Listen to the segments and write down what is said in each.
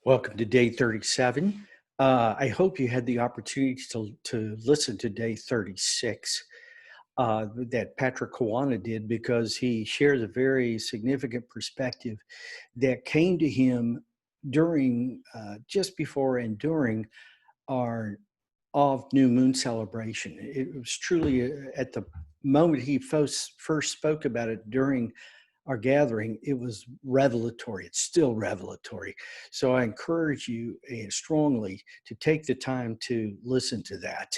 Welcome to day 37. I hope you had the opportunity to listen to day 36 that Patrick Kawana did, because he shares a very significant perspective that came to him during, just before and during our of new moon celebration. It was truly at the moment he first spoke about it during our gathering, it was revelatory. It's still revelatory. So I encourage you strongly to take the time to listen to that.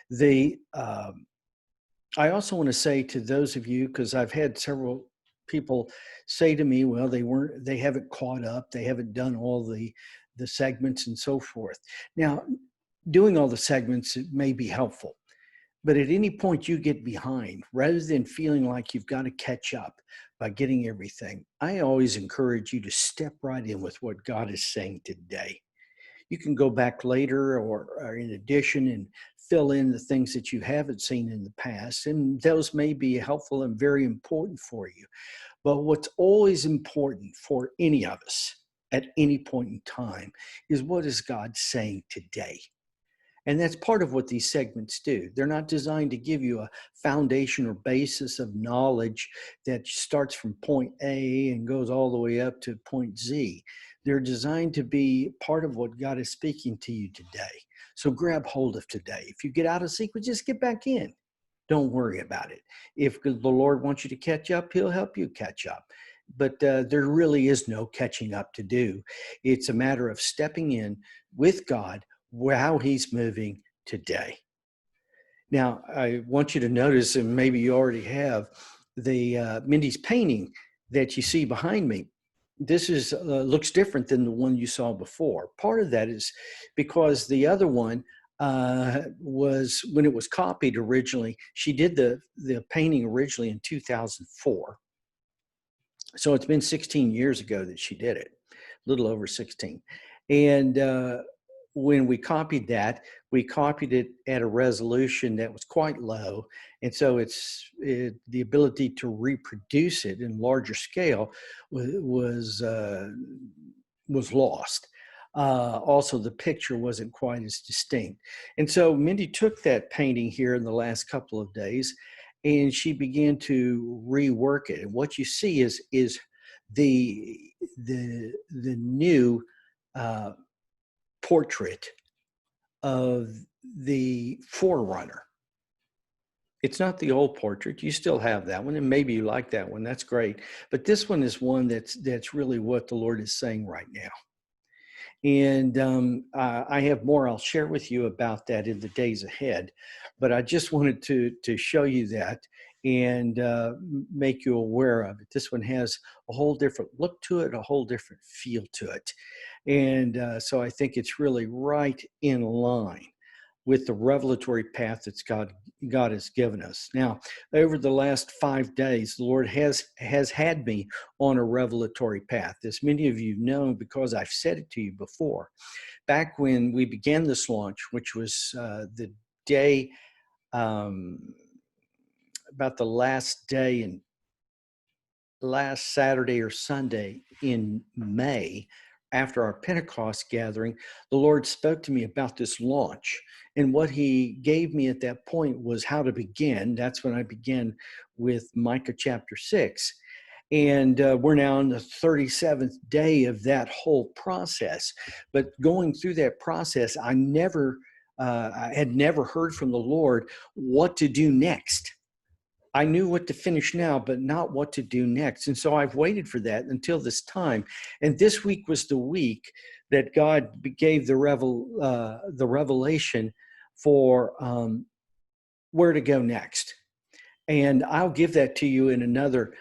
The I also want to say to those of you, because I've had several people say to me, well, they haven't caught up, they haven't done all the segments and so forth. Now, doing all the segments may be helpful, but at any point you get behind, rather than feeling like you've got to catch up by getting everything, I always encourage you to step right in with what God is saying today. You can go back later or in addition and fill in the things that you haven't seen in the past, and those may be helpful and very important for you. But what's always important for any of us at any point in time is, what is God saying today? And that's part of what these segments do. They're not designed to give you a foundation or basis of knowledge that starts from point A and goes all the way up to point Z. They're designed to be part of what God is speaking to you today. So grab hold of today. If you get out of sequence, just get back in. Don't worry about it. If the Lord wants you to catch up, He'll help you catch up. But there really is no catching up to do. It's a matter of stepping in with God, how He's moving today. Now, I want you to notice, and maybe you already have, the Mindy's painting that you see behind me. This is looks different than the one you saw before. Part of that is because the other one was, when it was copied originally, she did the painting originally in 2004. So it's been 16 years ago that she did it, a little over 16. And when we copied it at a resolution that was quite low. And so the ability to reproduce it in larger scale was lost. Also, the picture wasn't quite as distinct. And so Mindy took that painting here in the last couple of days, and she began to rework it. And what you see is the new portrait of the forerunner. It's not the old portrait. You still have that one, and maybe you like that one. That's great. But this one is one that's really what the Lord is saying right now. And I have more I'll share with you about that in the days ahead. But I just wanted to show you that and make you aware of it. This one has a whole different look to it, a whole different feel to it. And so I think it's really right in line with the revelatory path that God has given us. Now, over the last 5 days, the Lord has had me on a revelatory path. As many of you know, because I've said it to you before, back when we began this launch, which was the day, about the last day and last Saturday or Sunday in May, after our Pentecost gathering, the Lord spoke to me about this launch. And what He gave me at that point was how to begin. That's when I began with Micah chapter 6. And we're now on the 37th day of that whole process. But going through that process, I had never heard from the Lord what to do next. I knew what to finish now, but not what to do next. And so I've waited for that until this time. And this week was the week that God gave the revelation for where to go next. And I'll give that to you in another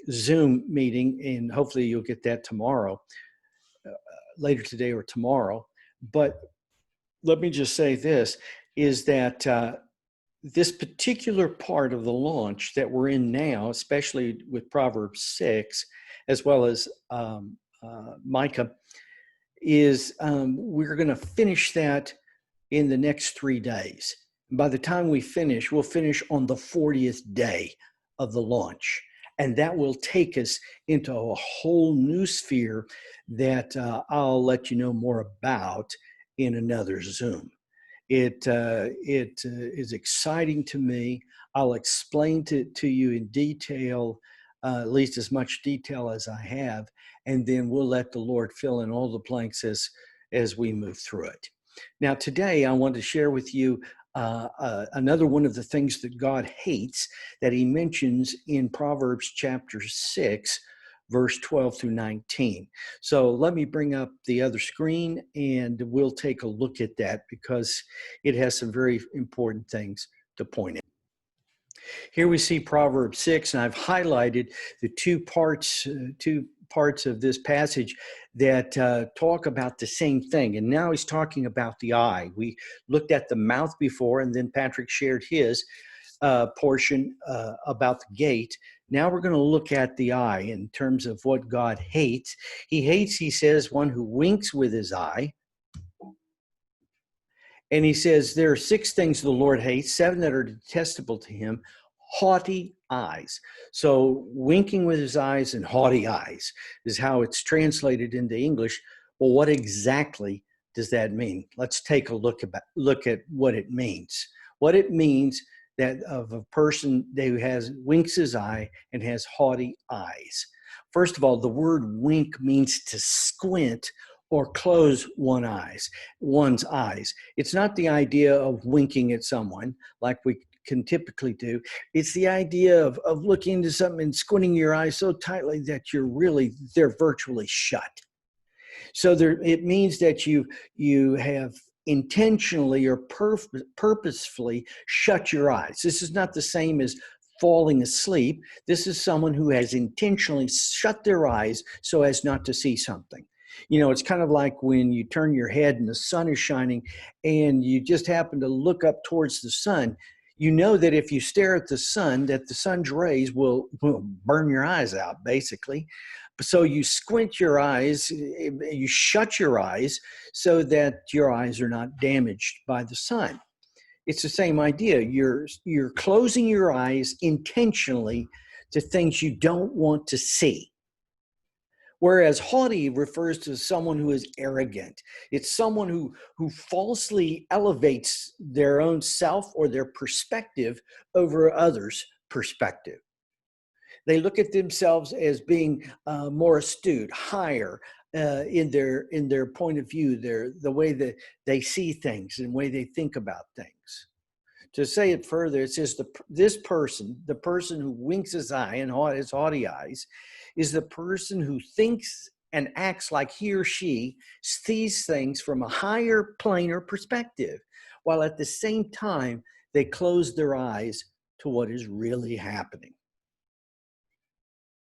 Zoom meeting, and hopefully you'll get that tomorrow, later today or tomorrow. But let me just say this, is that this particular part of the launch that we're in now, especially with Proverbs 6, as well as Micah, is we're going to finish that in the next 3 days. By the time we finish, we'll finish on the 40th day of the launch. And that will take us into a whole new sphere that I'll let you know more about in another Zoom. It is exciting to me. I'll explain to you in detail, at least as much detail as I have, and then we'll let the Lord fill in all the blanks as we move through it. Now, today I want to share with you another one of the things that God hates that he mentions in Proverbs chapter 6, verse 12 through 19. So let me bring up the other screen and we'll take a look at that because it has some very important things to point out. Here we see Proverbs 6, and I've highlighted the two parts of this passage that talk about the same thing. And now he's talking about the eye. We looked at the mouth before, and then Patrick shared his portion about the gate. Now we're going to look at the eye in terms of what God hates. He hates, he says, one who winks with his eye. And he says there are 6 things the Lord hates, 7 that are detestable to him. Haughty eyes. So winking with his eyes and haughty eyes is how it's translated into English. Well, what exactly does that mean? Let's take a look at what it means. What it means that of a person who winks his eye and has haughty eyes. First of all, the word wink means to squint or close one's eyes. It's not the idea of winking at someone like we can typically do. It's the idea of looking into something and squinting your eyes so tightly that they're virtually shut. So it means that you have intentionally or purposefully shut your eyes. This is not the same as falling asleep. This is someone who has intentionally shut their eyes so as not to see something. You know, it's kind of like when you turn your head and the sun is shining and you just happen to look up towards the sun. You know that if you stare at the sun, that the sun's rays will burn your eyes out, basically. So you squint your eyes, you shut your eyes so that your eyes are not damaged by the sun. It's the same idea. You're closing your eyes intentionally to things you don't want to see. Whereas haughty refers to someone who is arrogant. It's someone who falsely elevates their own self or their perspective over others' perspective. They look at themselves as being more astute, higher in their point of view, the way that they see things and the way they think about things. To say it further, it says this person, the person who winks his eye and his haughty eyes, is the person who thinks and acts like he or she sees things from a higher planar perspective, while at the same time they close their eyes to what is really happening.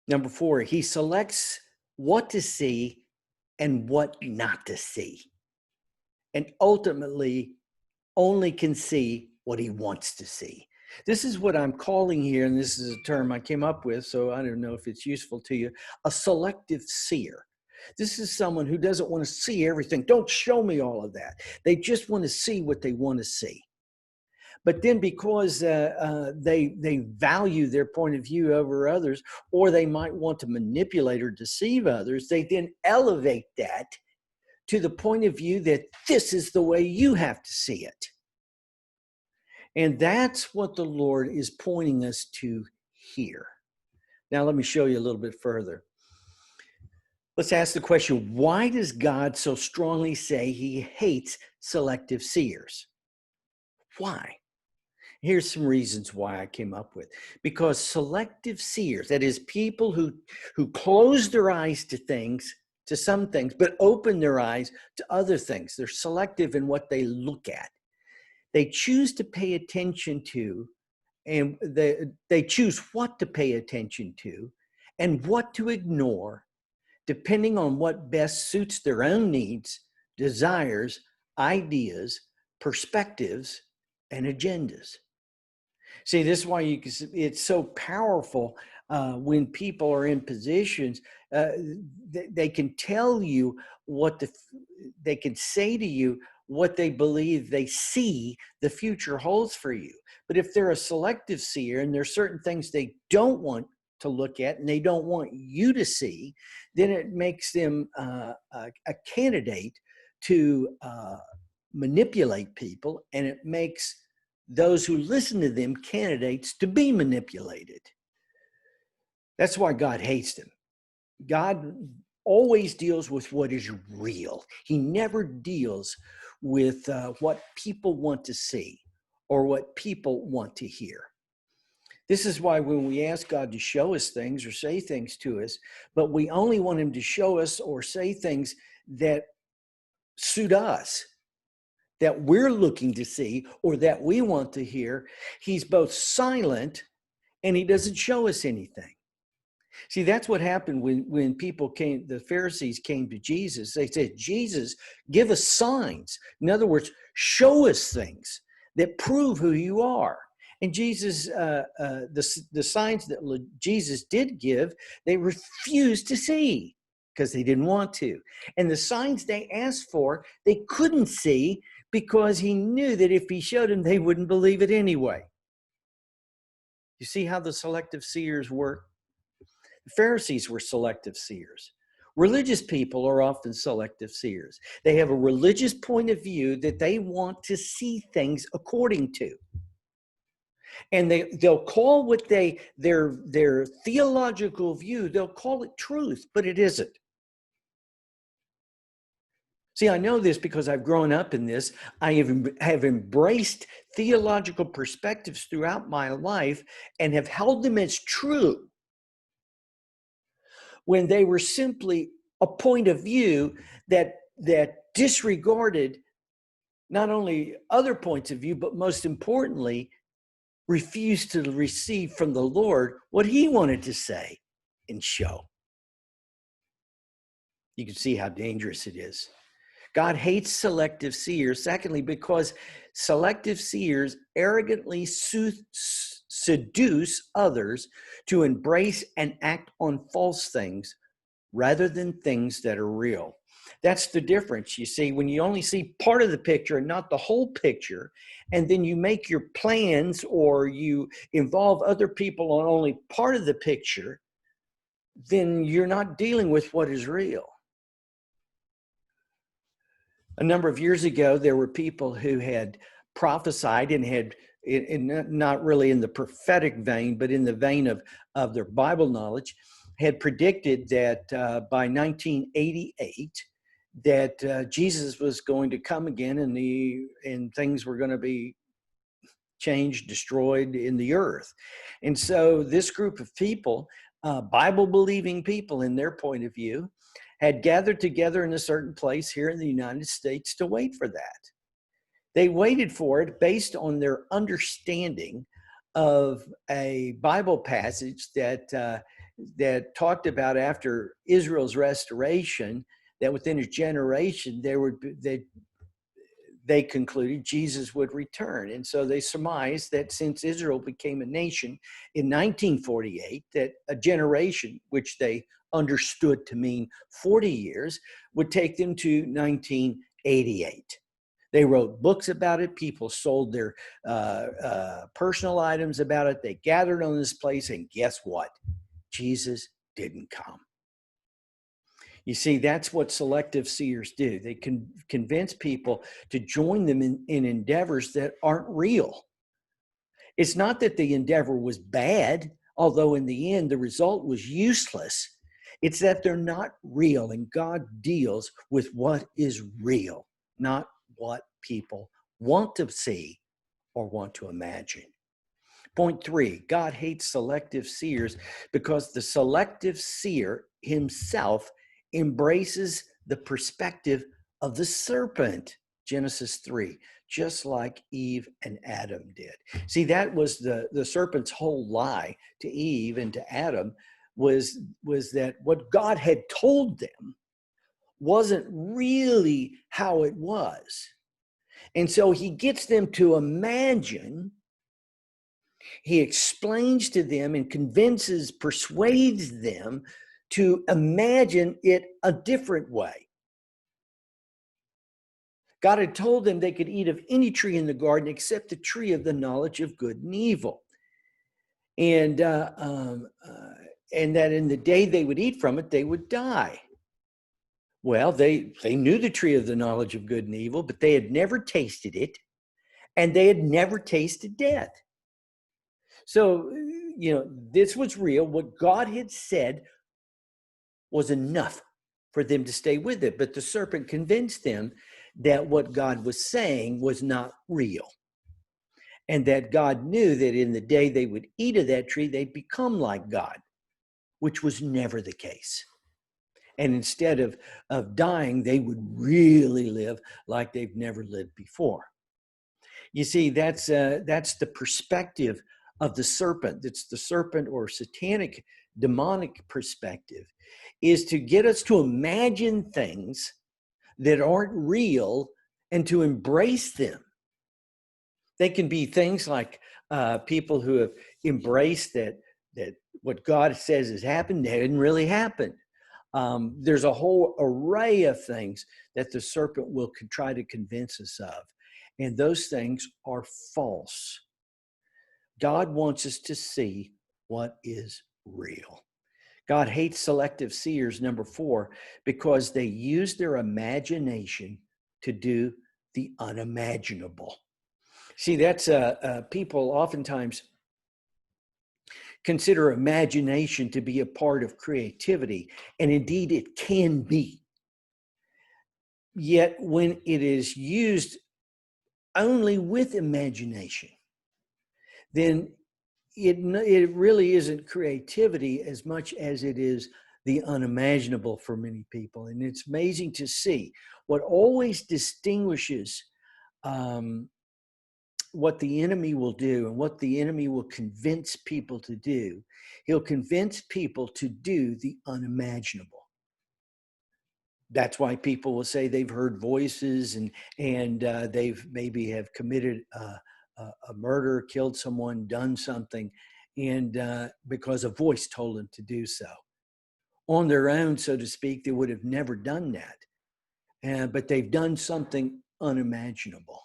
Number 4, he selects what to see and what not to see, and ultimately only can see what he wants to see. This is what I'm calling here, and this is a term I came up with, so I don't know if it's useful to you, a selective seer. This is someone who doesn't want to see everything. Don't show me all of that. They just want to see what they want to see. But then because they value their point of view over others, or they might want to manipulate or deceive others, they then elevate that to the point of view that this is the way you have to see it. And that's what the Lord is pointing us to here. Now, let me show you a little bit further. Let's ask the question, why does God so strongly say he hates selective seers? Why? Here's some reasons why I came up with. Because selective seers, that is people who close their eyes to things, to some things, but open their eyes to other things. They're selective in what they look at. They choose to pay attention to, and they choose what to pay attention to and what to ignore, depending on what best suits their own needs, desires, ideas, perspectives, and agendas. See, this is why it's so powerful when people are in positions. They can tell you they can say to you what they believe they see the future holds for you. But if they're a selective seer and there's certain things they don't want to look at and they don't want you to see, then it makes them a candidate to manipulate people, and it makes those who listen to them candidates to be manipulated. That's why God hates them. God always deals with what is real. He never deals with what people want to see or what people want to hear. This is why when we ask God to show us things or say things to us, but we only want him to show us or say things that suit us, that we're looking to see or that we want to hear, he's both silent and he doesn't show us anything. See, that's what happened when people came, the Pharisees came to Jesus. They said, Jesus, give us signs. In other words, show us things that prove who you are. And Jesus, the signs that Jesus did give, they refused to see because they didn't want to. And the signs they asked for, they couldn't see because he knew that if he showed them, they wouldn't believe it anyway. You see how the selective seers work? The Pharisees were selective seers. Religious people are often selective seers. They have a religious point of view that they want to see things according to. And they'll call what their theological view, they'll call it truth, but it isn't. See, I know this because I've grown up in this. I have embraced theological perspectives throughout my life and have held them as true when they were simply a point of view that disregarded not only other points of view, but most importantly, refused to receive from the Lord what he wanted to say and show. You can see how dangerous it is. God hates selective seers, secondly, because selective seers arrogantly seduce others to embrace and act on false things rather than things that are real. That's the difference, you see, when you only see part of the picture and not the whole picture, and then you make your plans or you involve other people on only part of the picture, then you're not dealing with what is real. A number of years ago, there were people who had prophesied and had, not really in the prophetic vein, but in the vein of their Bible knowledge, had predicted that by 1988, that Jesus was going to come again and things were going to be changed, destroyed in the earth. And so this group of people, Bible-believing people in their point of view, had gathered together in a certain place here in the United States to wait for that. They waited for it based on their understanding of a Bible passage that talked about after Israel's restoration, that within a generation they concluded Jesus would return. And so they surmised that since Israel became a nation in 1948, that a generation, which they understood to mean 40 years, would take them to 1988. They wrote books about it. People sold their personal items about it. They gathered on this place, and guess what? Jesus didn't come. You see, that's what selective seers do. They can convince people to join them in endeavors that aren't real. It's not that the endeavor was bad, although in the end the result was useless. It's that they're not real, and God deals with what is real, not what people want to see or want to imagine. Point 3, God hates selective seers because the selective seer himself embraces the perspective of the serpent, Genesis 3, just like Eve and Adam did. See, that was the serpent's whole lie to Eve and to Adam, was that what God had told them wasn't really how it was. And so he gets them to imagine. He explains to them and persuades them to imagine it a different way. God had told them they could eat of any tree in the garden except the tree of the knowledge of good and evil. And and that in the day they would eat from it, they would die. Well, they knew the tree of the knowledge of good and evil, but they had never tasted it, and they had never tasted death. So, this was real. What God had said was enough for them to stay with it. But the serpent convinced them that what God was saying was not real. And that God knew that in the day they would eat of that tree, they'd become like God, which was never the case. And instead of dying, they would really live like they've never lived before. You see, that's the perspective of the serpent. It's the serpent or satanic, demonic perspective, is to get us to imagine things that aren't real and to embrace them. They can be things like people who have embraced that what God says has happened didn't really happen. There's a whole array of things that the serpent will try to convince us of. And those things are false. God wants us to see what is real. God hates selective seers, number 4, because they use their imagination to do the unimaginable. See, that's people oftentimes consider imagination to be a part of creativity, and indeed it can be. Yet when it is used only with imagination, then it really isn't creativity as much as it is the unimaginable for many people. And it's amazing to see what always distinguishes what the enemy will do and what the enemy will convince people to do. He'll convince people to do the unimaginable. That's why people will say they've heard voices and they've maybe have committed a murder, killed someone, done something, and because a voice told them to do so. On their own, so to speak, they would have never done that, but they've done something unimaginable.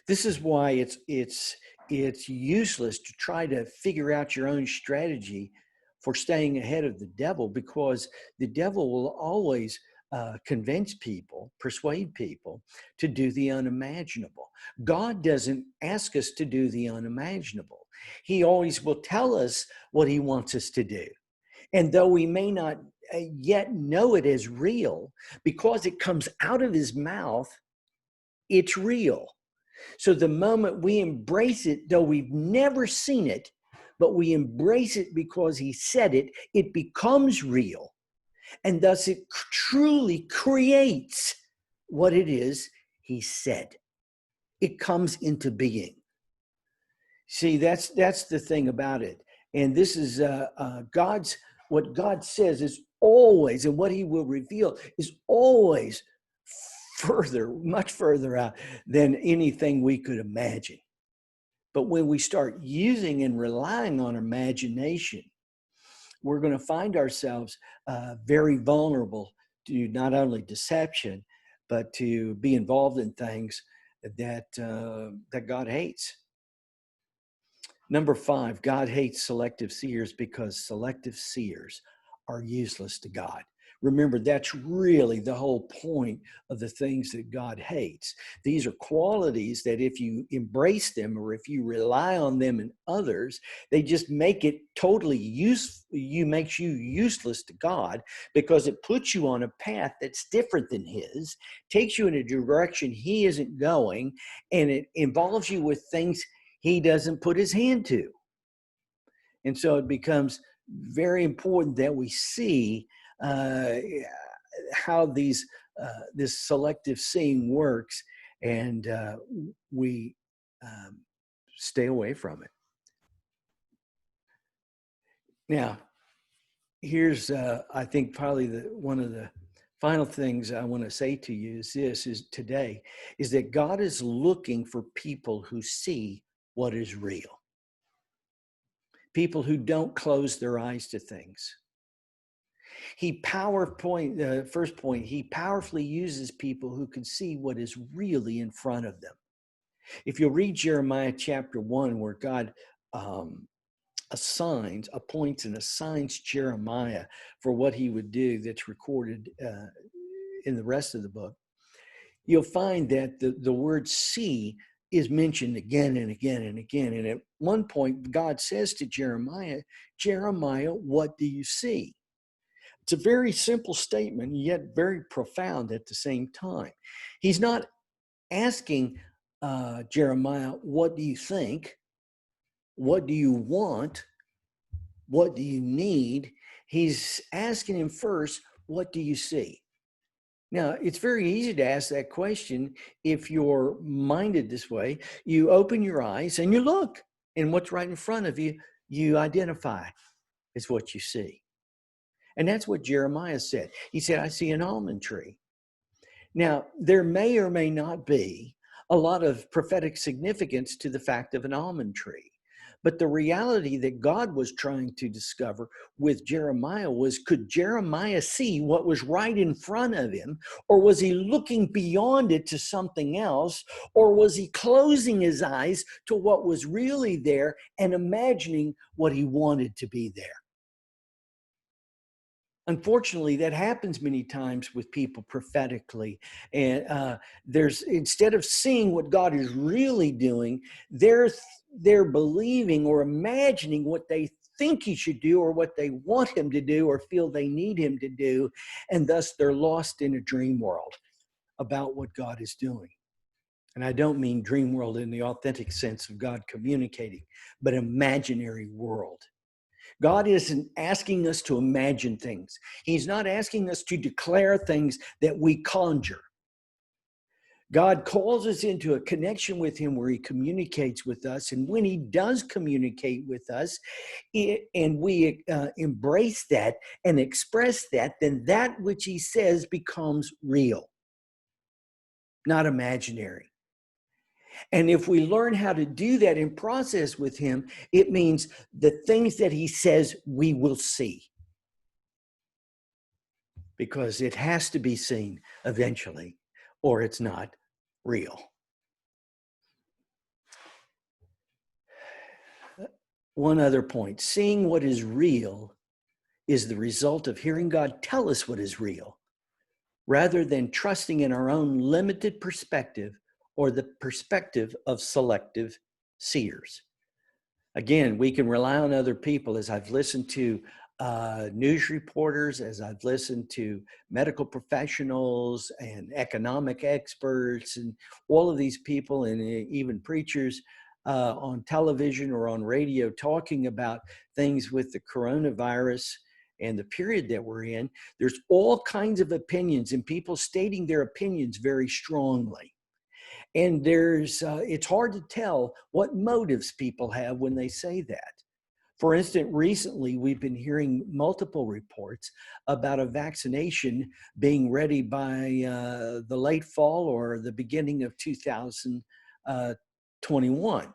This is why it's useless to try to figure out your own strategy for staying ahead of the devil, because the devil will always convince people, persuade people to do the unimaginable. God doesn't ask us to do the unimaginable. He always will tell us what he wants us to do. And though we may not yet know it as real, because it comes out of his mouth, it's real. So the moment we embrace it, though we've never seen it, but we embrace it because he said it, it becomes real. And thus it truly creates what it is he said. It comes into being. See, that's the thing about it. And this is what God says is always, and what he will reveal is always much further out than anything we could imagine. But when we start using and relying on imagination, we're going to find ourselves very vulnerable to not only deception, but to be involved in things that God hates. Number 5, God hates selective seers because selective seers are useless to God. Remember, that's really the whole point of the things that God hates. These are qualities that if you embrace them or if you rely on them in others, they just make it totally makes you useless to God, because it puts you on a path that's different than his, takes you in a direction he isn't going, and it involves you with things he doesn't put his hand to. And so it becomes very important that we see how this selective seeing works, and we stay away from it. Now, here's I think probably one of the final things I want to say to you is that God is looking for people who see what is real. People who don't close their eyes to things. First point, he powerfully uses people who can see what is really in front of them. If you'll read Jeremiah chapter 1, where God appoints and assigns Jeremiah for what he would do that's recorded in the rest of the book, you'll find that the word see is mentioned again and again and again. And at one point, God says to Jeremiah, Jeremiah, what do you see? It's a very simple statement, yet very profound at the same time. He's not asking Jeremiah, what do you think? What do you want? What do you need? He's asking him first, what do you see? Now, it's very easy to ask that question if you're minded this way. You open your eyes and you look, and what's right in front of you, you identify as what you see. And that's what Jeremiah said. He said, I see an almond tree. Now, there may or may not be a lot of prophetic significance to the fact of an almond tree. But the reality that God was trying to discover with Jeremiah was, could Jeremiah see what was right in front of him? Or was he looking beyond it to something else? Or was he closing his eyes to what was really there and imagining what he wanted to be there? Unfortunately, that happens many times with people prophetically. And there's, instead of seeing what God is really doing, they're believing or imagining what they think he should do or what they want him to do or feel they need him to do. And thus they're lost in a dream world about what God is doing. And I don't mean dream world in the authentic sense of God communicating, but imaginary world. God isn't asking us to imagine things. He's not asking us to declare things that we conjure. God calls us into a connection with him where he communicates with us. And when he does communicate with us, and we embrace that and express that, then that which he says becomes real, not imaginary. And if we learn how to do that in process with him, it means the things that he says we will see. Because it has to be seen eventually, or it's not real. One other point, seeing what is real is the result of hearing God tell us what is real, rather than trusting in our own limited perspective or the perspective of selective seers. Again, we can rely on other people. As I've listened to news reporters, as I've listened to medical professionals and economic experts and all of these people, and even preachers on television or on radio talking about things with the coronavirus and the period that we're in, there's all kinds of opinions and people stating their opinions very strongly. And it's hard to tell what motives people have when they say that. For instance, recently we've been hearing multiple reports about a vaccination being ready by the late fall or the beginning of 2021.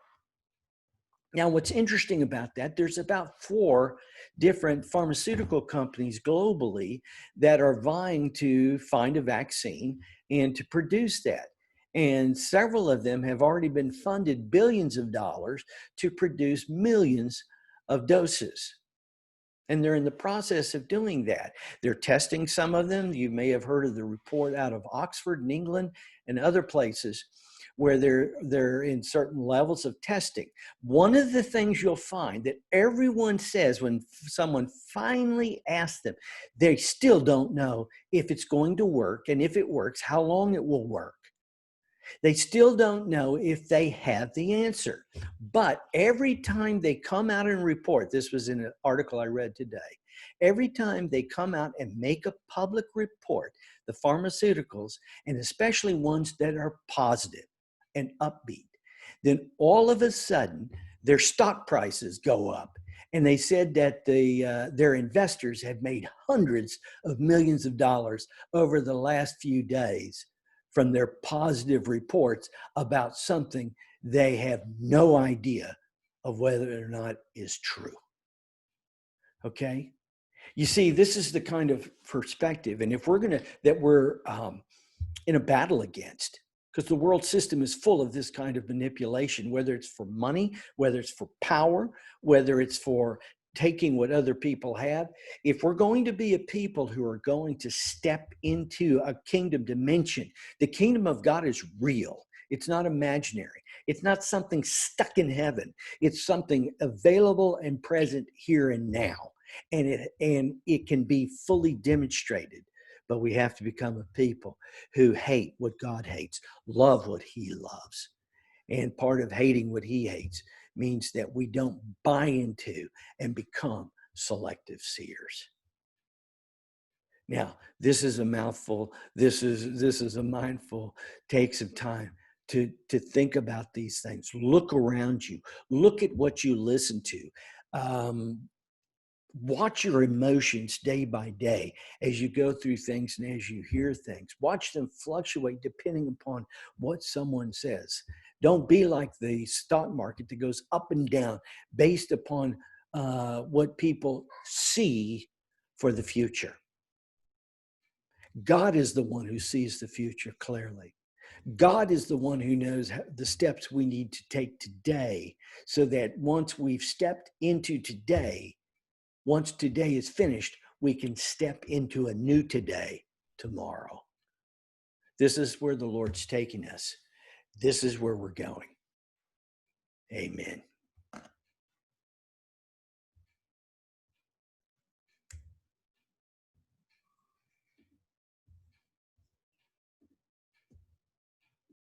Now, what's interesting about that, there's about 4 different pharmaceutical companies globally that are vying to find a vaccine and to produce that. And several of them have already been funded billions of dollars to produce millions of doses. And they're in the process of doing that. They're testing some of them. You may have heard of the report out of Oxford in England and other places where they're in certain levels of testing. One of the things you'll find that everyone says when someone finally asks them, they still don't know if it's going to work, and if it works, how long it will work. They still don't know if they have the answer. But every time they come out and report, this was in an article I read today, every time they come out and make a public report, the pharmaceuticals, and especially ones that are positive and upbeat, then all of a sudden their stock prices go up. And they said that their investors had made hundreds of millions of dollars over the last few days from their positive reports about something they have no idea of whether or not is true. Okay? You see, this is the kind of perspective, and if we're in a battle against, because the world system is full of this kind of manipulation, whether it's for money, whether it's for power, whether it's for taking what other people have. If we're going to be a people who are going to step into a kingdom dimension, the kingdom of God is real. It's not imaginary. It's not something stuck in heaven. It's something available and present here and now. And it can be fully demonstrated. But we have to become a people who hate what God hates, love what he loves. And part of hating what he hates means that we don't buy into and become selective seers. Now, this is a mouthful. This is a mindful. Take some time to think about these things. Look around you. Look at what you listen to. Watch your emotions day by day as you go through things and as you hear things. Watch them fluctuate depending upon what someone says. Don't be like the stock market that goes up and down based upon what people see for the future. God is the one who sees the future clearly. God is the one who knows the steps we need to take today, so that once we've stepped into today, once today is finished, we can step into a new today tomorrow. This is where the Lord's taking us. This is where we're going. Amen.